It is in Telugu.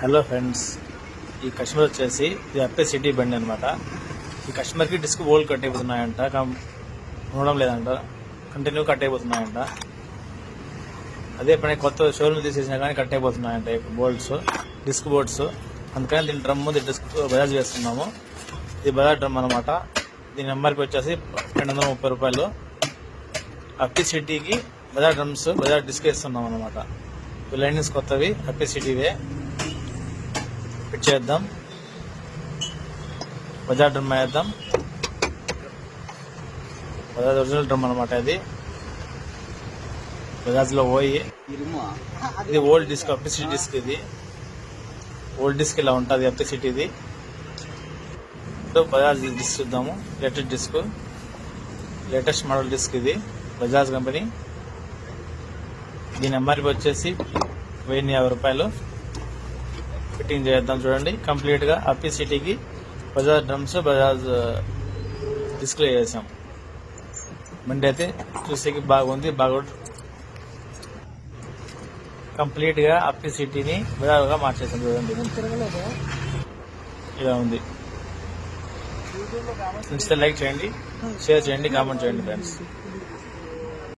హలో ఫ్రెండ్స్, ఈ కస్టమర్ వచ్చేసి ఇది అప్పే సిటీ బండి అనమాట. ఈ కస్టమర్కి డిస్క్ బోల్డ్ కట్ అయిపోతున్నాయంట, ఉండడం లేదంట, కంటిన్యూ కట్ అయిపోతున్నాయంట. అదే పని కొత్త షోరూమ్ తీసేసినా కానీ కట్ అయిపోతున్నాయంట బోల్డ్స్, డిస్క్ బోర్డ్స్. అందుకని దీని డ్రమ్ డిస్క్ బజాజ్ చేస్తున్నాము. ఇది బజాజ్ డ్రమ్ అనమాట. దీని నెంబర్కి వచ్చేసి 230 రూపాయలు. అప్పే సిటీకి బజాజ్ డ్రమ్స్, బజాజ్ డిస్క్ వేస్తున్నాం అనమాట. ఈ లైన్స్ కొత్తవి, అప్పే సిటీవే. ఫిట్ చేద్దాం, బజాజ్ డ్రమ్ వేద్దాం. బజాజ్ ఒరిజినల్ డ్రమ్ అనమాట. ఇది బజాజ్లో పోయి ఇది ఓల్డ్ డిస్క్, అప్పే సిటీ డిస్క్. ఇది ఓల్డ్ డిస్క్ ఇలా ఉంటుంది అప్పే సిటీది. బజాజ్ డిస్క్ చూద్దాము. లేటెస్ట్ మోడల్ డిస్క్ ఇది, బజాజ్ కంపెనీ. దీని నెంబర్కి వచ్చేసి 1050 రూపాయలు. ఫిట్టింగ్ చేద్దాం. చూడండి, కంప్లీట్ గా అప్పే సిటీకి బజాజ్ డ్రమ్స్, బజాజ్ డిస్ప్లే చేసాం. బండి అయితే చూసేకి బాగుంది. కంప్లీట్ గా అప్పే సిటీని బజాజ్ గా మార్చేసాం. చూడండి, ఇలా ఉంది. నచ్చితే లైక్ చేయండి, షేర్ చేయండి, కామెంట్ చేయండి ఫ్రెండ్స్.